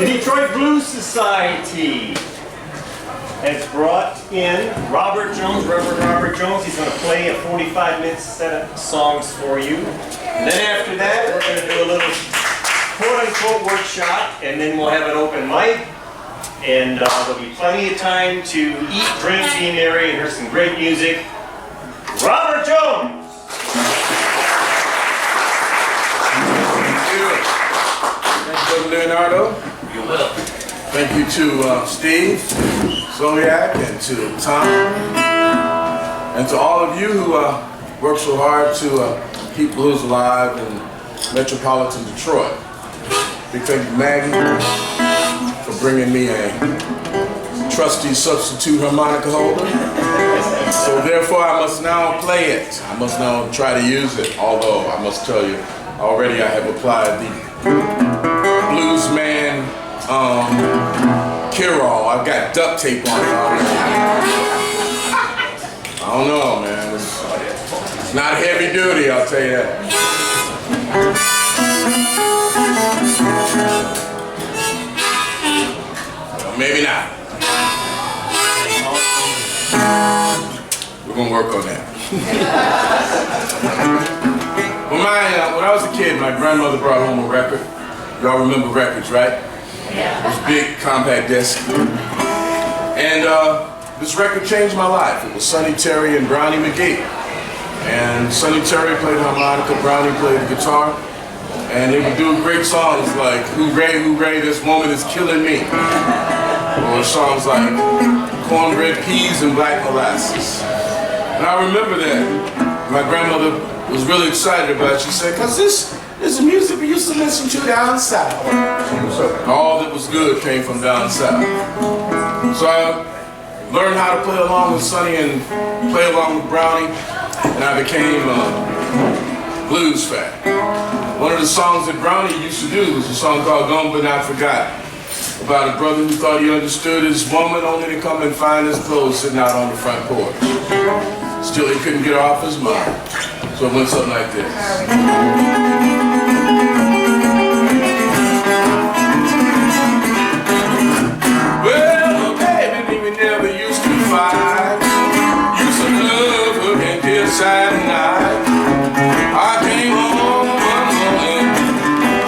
The Detroit Blues Society has brought in Robert Jones, Reverend Robert Jones. He's going to play a 45-minute set of songs for you. And then after that, we're going to do a little quote-unquote workshop, and then we'll have an open mic. And there'll be plenty of time to eat, drink, be merry, and hear some great music. Robert Jones! Thank you, Leonardo. You will. Thank you to Steve, Zodiac, and to Tom, and to all of you who work so hard to keep blues alive in metropolitan Detroit. Big thank you, Maggie, for bringing me a trusty substitute harmonica holder. So therefore, I must now play it. I must now try to use it. Although I must tell you, already I have applied the Bluesman Cure-All. I've got duct tape on it already. I don't know, man. It's not heavy duty, I'll tell you that. Well, maybe not. We're gonna work on that. When I was a kid, my grandmother brought home a record. Y'all remember records, right? Yeah. It was big compact disc. And this record changed my life. It was Sonny Terry and Brownie McGee. And Sonny Terry played harmonica, Brownie played the guitar. And they would do great songs like Hooray, Hooray, This Woman Is Killing Me. Or songs like Cornbread Peas and Black Molasses. And I remember that my grandmother was really excited about it. She said, "Cause this is the music we used to listen to down south." All that was good came from down south. So I learned how to play along with Sonny and play along with Brownie, and I became a blues fan. One of the songs that Brownie used to do was a song called Gone But Not Forgotten, about a brother who thought he understood his woman only to come and find his clothes sitting out on the front porch. Still, he couldn't get her off his mind. So it went something like this. Well, baby, we never used to fight. Used to love her and kiss at night. I came home one morning,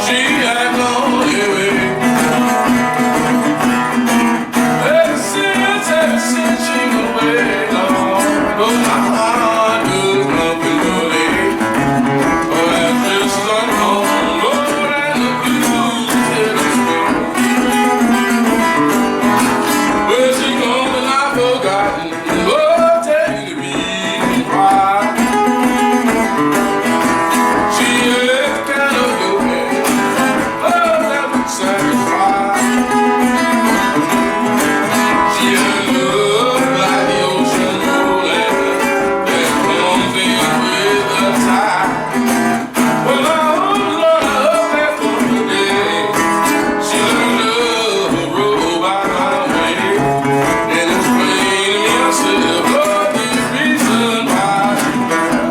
she had gone away. Ever since she went away, Lord, oh, my heart was nothing but ache. Oh, that just like home, Lord, and the blues hit us big. Well, she gone but not forgotten, Lord, tell you the reason why. She had kind of your head, oh, that would satisfy. She had love like the ocean rolling, that comes in with the tide. Well, I hope, Lord, I hope that for the day she let love roll by my way and explain to me myself, Lord, the reason why she died.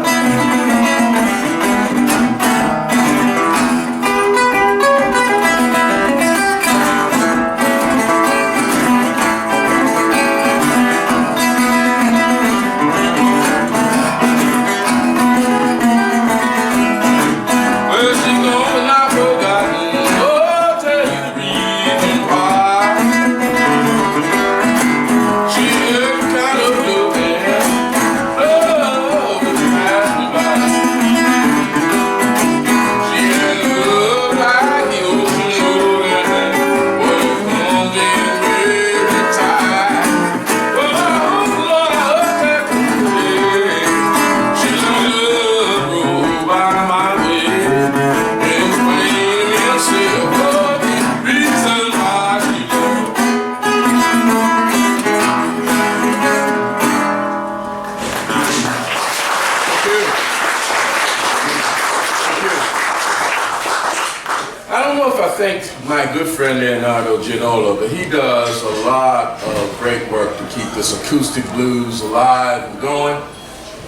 Well, she gone but not forgotten, oh, tell you the reason why. She had kind of looking, oh, but she passed me by. She had love like the ocean rolling, what it comes in with the tide. Well, I hope, Lord, I hope that one day she let love roll by my way and explain to me herself, oh, the reason why she loved. I don't know if I thanked my good friend Leonardo Ginola, but he does a lot of great work to keep this acoustic blues alive and going.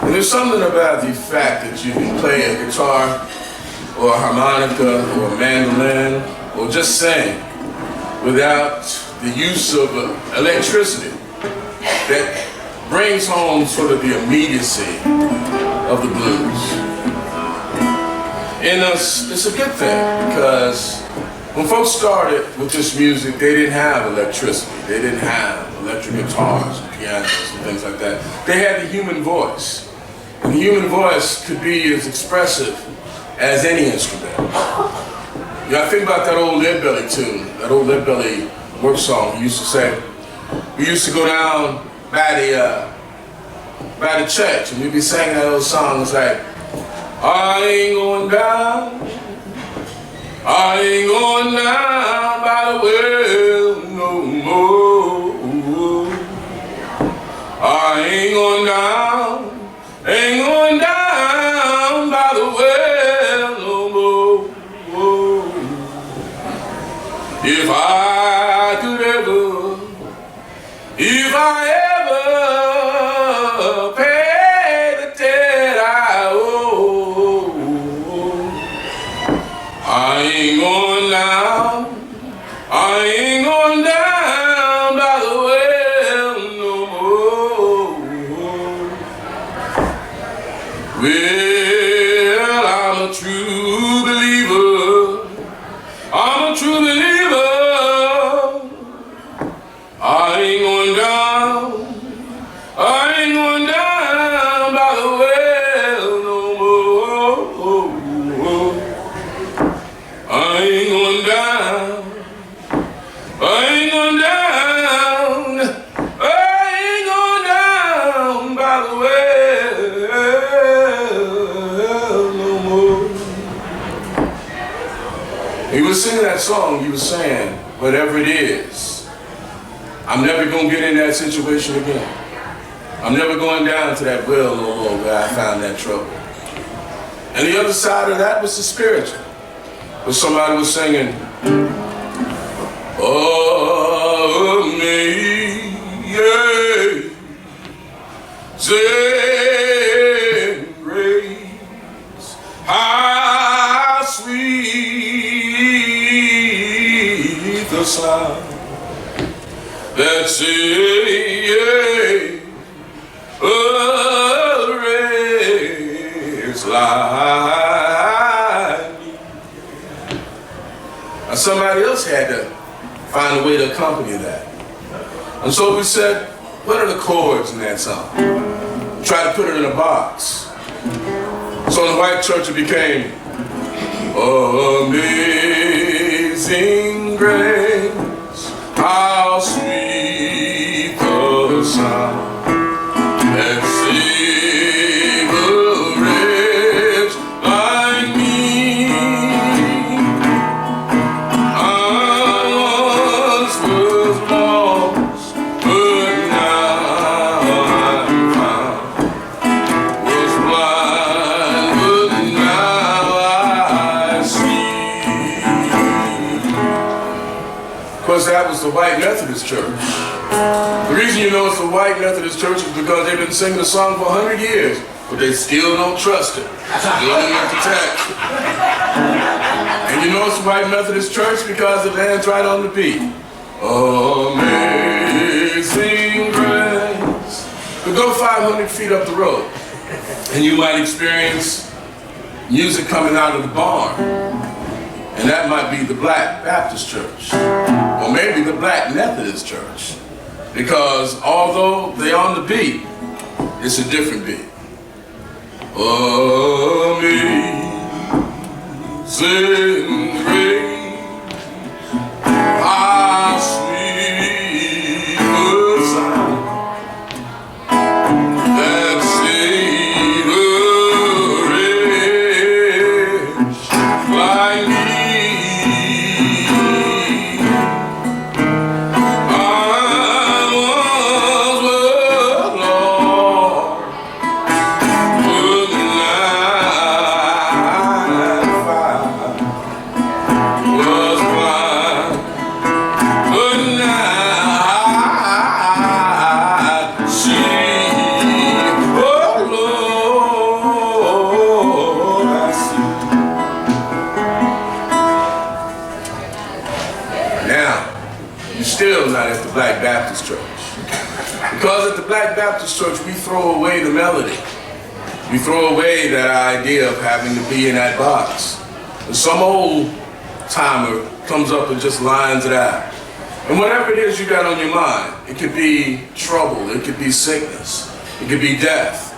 And there's something about the fact that you can play a guitar or a harmonica or a mandolin or just sing without the use of electricity that brings home sort of the immediacy of the blues. And it's a good thing, because when folks started with this music, they didn't have electricity. They didn't have electric guitars and pianos and things like that. They had the human voice. And the human voice could be as expressive as any instrument. You know, I think about that old Ledbetter tune, that old Ledbetter work song he used to say. We used to go down by the church, and we'd be singing that old song. It's like, I ain't going down, I ain't going down by the well no more. I ain't going down, ain't going down by the well no more. If I could ever, if I ever pay the debt I owe, I ain't going down, I ain't going down by the well no more. Well, I'm a true believer, I'm a true believer. I ain't going down, I ain't going down by the well no more. I ain't going down, I ain't going down, I ain't going down by the well no more. He was singing that song, he was saying, whatever it is, I'm never going to get in that situation again. I'm never going down to that well no more where I found that trouble. And the other side of that was the spiritual. Where somebody was singing, amazing grace, how sweet the sound that saved a wretch like me. Now somebody else had to find a way to accompany that. And so we said, what are the chords in that song? Try to put it in a box. So in the white church it became Amazing Grace, how sweet the sound that saved a wretch like me. I once was lost, but now I'm found. Was blind, but now I see. Of course, that was the white Methodist church. The reason you know it's the white Methodist church is because they've been singing the song for 100 years, but they still don't trust it. Still don't like the text. And you know it's the white Methodist church because it lands right on the beat. Amazing grace. But go 500 feet up the road, and you might experience music coming out of the barn. And that might be the black Baptist church, or maybe the black Methodist church. Because although they're on the beat, it's a different beat. Amazing grace, how sweet the sound that saved a wretch like me. you're still not at the Black Baptist Church. Because at the Black Baptist Church, we throw away the melody. We throw away that idea of having to be in that box. And some old timer comes up and just lines it out. And whatever it is you got on your mind, it could be trouble, it could be sickness, it could be death.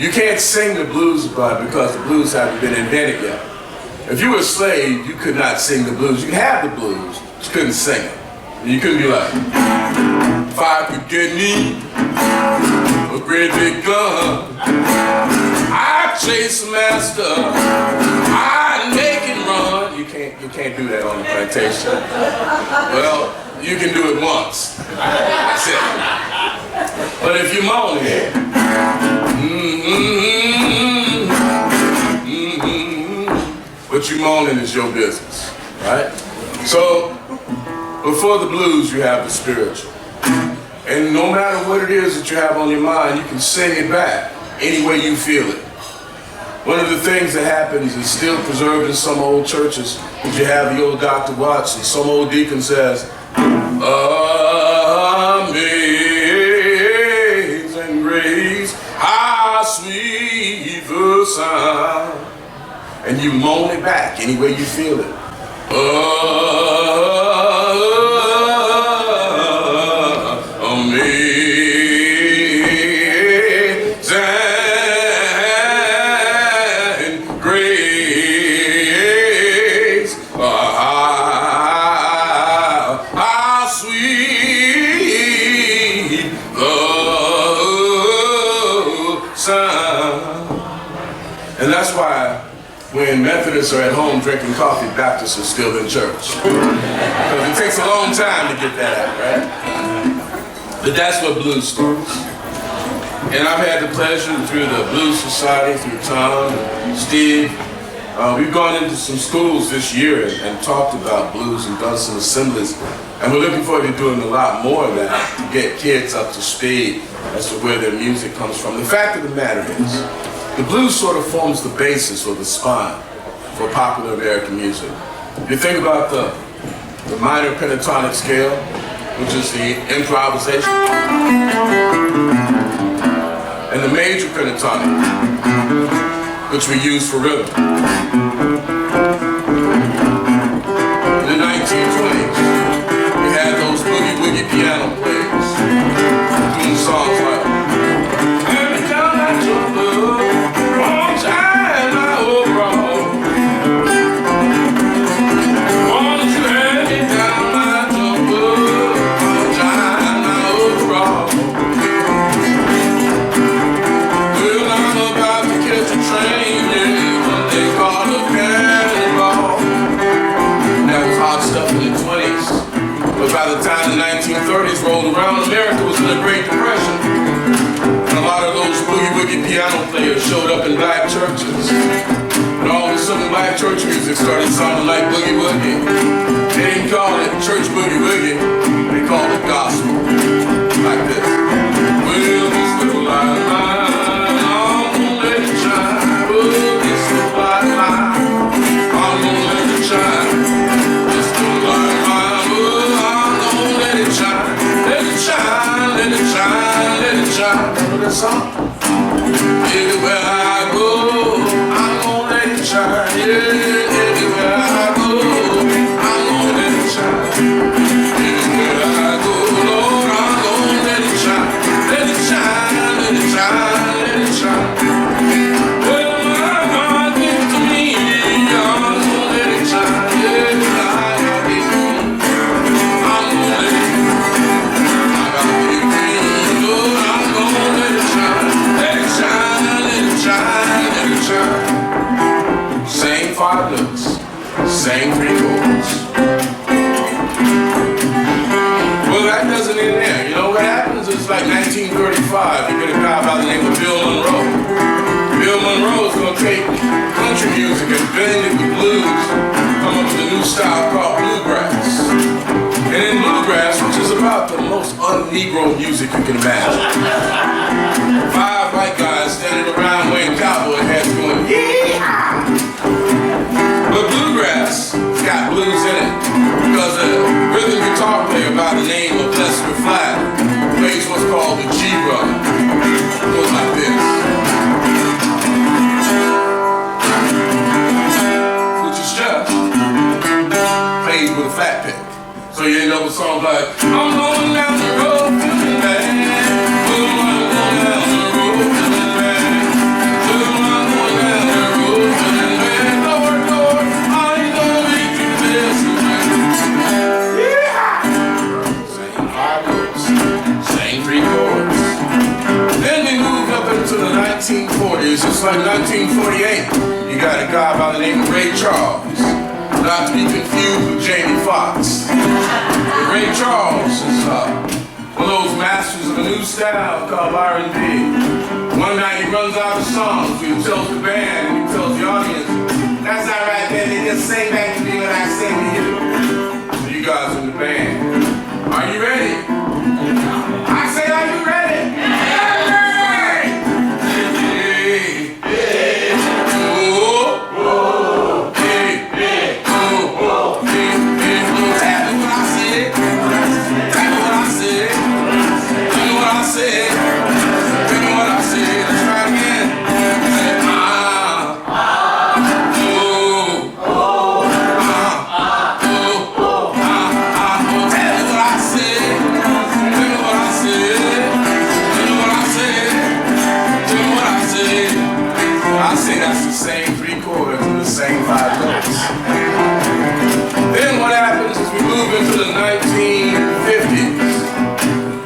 You can't sing the blues about it because the blues haven't been invented yet. If you were a slave, you could not sing the blues. You could have the blues, but you couldn't sing it. And you couldn't be like, if I could get me a great big gun, I'd chase the master, I'd make it run. You can't do that on the plantation. Well, you can do it once. That's it. But if you moan here, what you moaning is your business, right? So, before the blues, you have the spiritual. And no matter what it is that you have on your mind, you can sing it back any way you feel it. One of the things that happens is still preserved in some old churches is you have the old Dr. Watts and some old deacon says, Amazing grace, how sweet the sound. And you moan it back any way you feel it. Amazing grace, how sweet the sound. And that's why when Methodists are at home drinking coffee, Baptists are still in church. Because it takes a long time to get that out, right? But that's what blues starts. And I've had the pleasure through the Blues Society, through Tom and Steve, we've gone into some schools this year and talked about blues and done some assemblies. And we're looking forward to doing a lot more of that to get kids up to speed as to where their music comes from. The fact of the matter is, the blues sort of forms the basis or the spine for popular American music. If you think about the minor pentatonic scale, which is the improvisation, and the major pentatonic, which we use for rhythm. In the 1920s, we had those boogie-woogie piano players doing songs like, every time I jump up, one time I overall. Won't you hand me down my jump up, one time I overall. Well, I'm about to catch a train, yeah, what they call a cannonball. That was hot stuff in the 20s. But by the time the 1930s rolled around, America was in a Great Depression. And a lot of those boogie-woogie piano players showed up in black churches. And all of a sudden, black church music started sounding like boogie-woogie. They didn't call it church boogie-woogie, they called it gospel. Like this. Well, this little light of mine, I'm gonna let it shine. Oh, this little light of mine, I'm gonna let it shine. This little light of mine, oh, I'm gonna let it shine. Let it shine, let it shine, let it shine. Remember that song? Everywhere I go, I'm gonna let it shine. Yeah, everywhere I go, I'm gonna let it shine. Everywhere I go, Lord, I'm gonna let it shine. Let it shine, let it shine, let it shine. Well, my God give it to me, I'm gonna let it shine. Yeah, I got it. I'm gonna let it. I got it. Lord, I'm gonna let it shine. Let it shine, let it shine, let it shine. Same 5 notes, same 3 chords. Well, that doesn't end there. You know what happens? It's like 1935. You get a guy by the name of Bill Monroe. Bill Monroe is going to take country music and bend it with blues, come up with a new style called bluegrass. And in bluegrass, which is about the most un-Negro music you can imagine, 5 white guys standing around wearing cowboy hats going, yeah! But bluegrass has got blues in it because the rhythm guitar player by epic. So you end up with songs like, I'm going down the road feeling bad. I'm going down the road feeling bad. I'm going down the road feeling bad. Lord, Lord, I ain't gonna make you this. Yeah! Same 5 notes, same 3 chords. Then we moved up into the 1940s, just like 1948. You got a guy by the name of Ray Charles. Not to be confused with Jamie Foxx. Ray Charles is one of those masters of a new style called R&B. One night he runs out of songs, he tells the band, and he tells the audience, that's not right, man, they just sing back to me when I sing to you. So you guys in the band, are you ready? I say, are you ready? Then what happens is we move into the 1950s.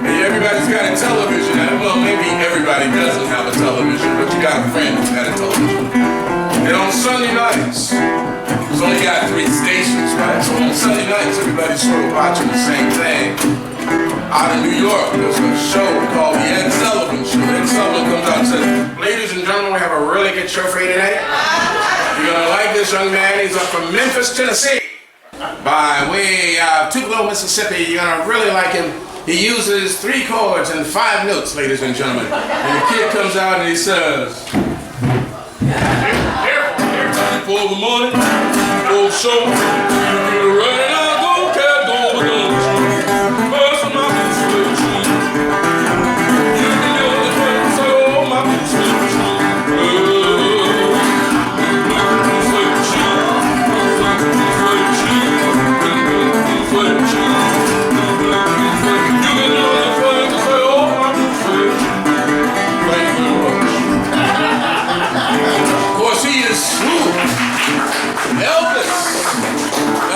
And everybody's got a television. Well, maybe everybody doesn't have a television, but you got a friend who's got a television. And on Sunday nights, it's only got 3 stations, right? So on Sunday nights, everybody's sort of watching the same thing. Out in New York, there's a show called the Ed Sullivan Show. Ed Sullivan comes out and says, ladies and gentlemen, we have a really good show for you today. You're gonna like this young man. He's up from Memphis, Tennessee. By way of Tupelo, Mississippi. You're gonna really like him. He uses 3 chords and 5 notes, ladies and gentlemen. And the kid comes out and he says, time for the money, for the show. You're running out, go, cat, go, go. First of my persuasion. You can do the things, so my persuasion.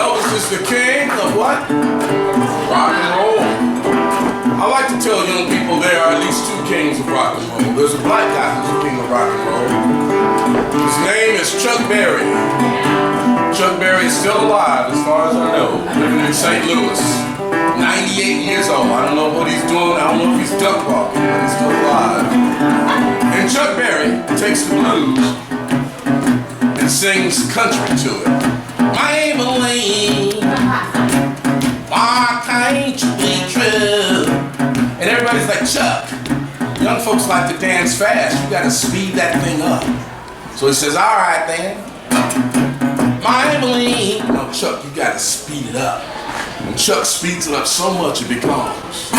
Elvis is the king of what? Rock and roll. I like to tell young people there are at least 2 kings of rock and roll. There's a black guy who's the king of rock and roll. His name is Chuck Berry. Chuck Berry is still alive as far as I know, living in St. Louis. 98 years old. I don't know what he's doing. I don't know if he's duck walking, but he's still alive. And Chuck Berry takes the blues and sings country to it. Maybelline, why can't you be true? And everybody's like, Chuck, young folks like to dance fast. You gotta speed that thing up. So he says, all right then. Maybelline. No, Chuck, you gotta speed it up. And Chuck speeds it up so much it becomes.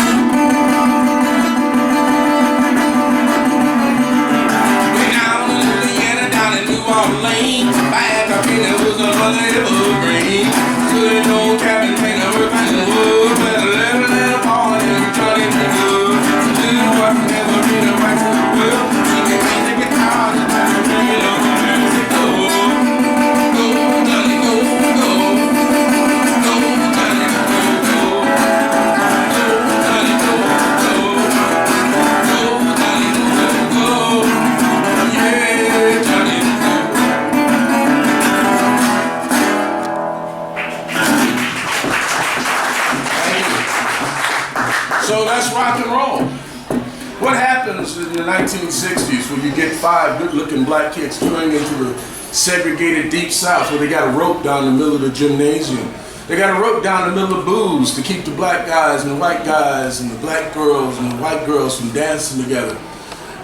Orleans, back up in the woods of an evergreen. Good old cabin painter working in the wood, better let a little ball and Johnnie be good. Little rock never been a right to the world. He can paint the guitar and bring it up and music go. Go, Johnnie, go, go. Go, Johnnie, go, go. Go, Johnnie, go, go. Go, Johnnie, go, go. Yeah, Johnnie. So that's rock and roll. What happens in the 1960s when you get 5 good-looking black kids going into the segregated Deep South where they got a rope down the middle of the gymnasium? They got a rope down the middle of booths to keep the black guys and the white guys and the black girls and the white girls from dancing together.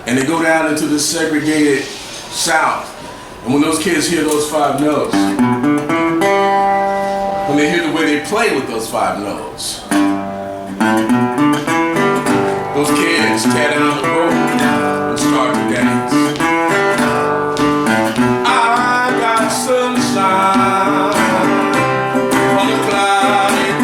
And they go down into the segregated South. And when those kids hear those 5 notes, when they hear the way they play with those 5 notes, those kids tear down the rope and start to dance. I got sunshine on a cloudy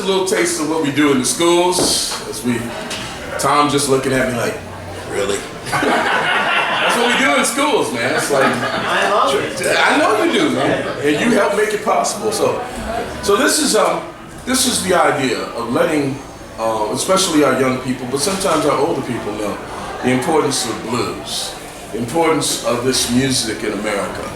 a little taste of what we do in the schools. Tom just looking at me like, really? That's what we do in schools, man. It's like, I love it. I know you do, man, and you help make it possible. So this is the idea of letting, especially our young people, but sometimes our older people know the importance of blues, the importance of this music in America.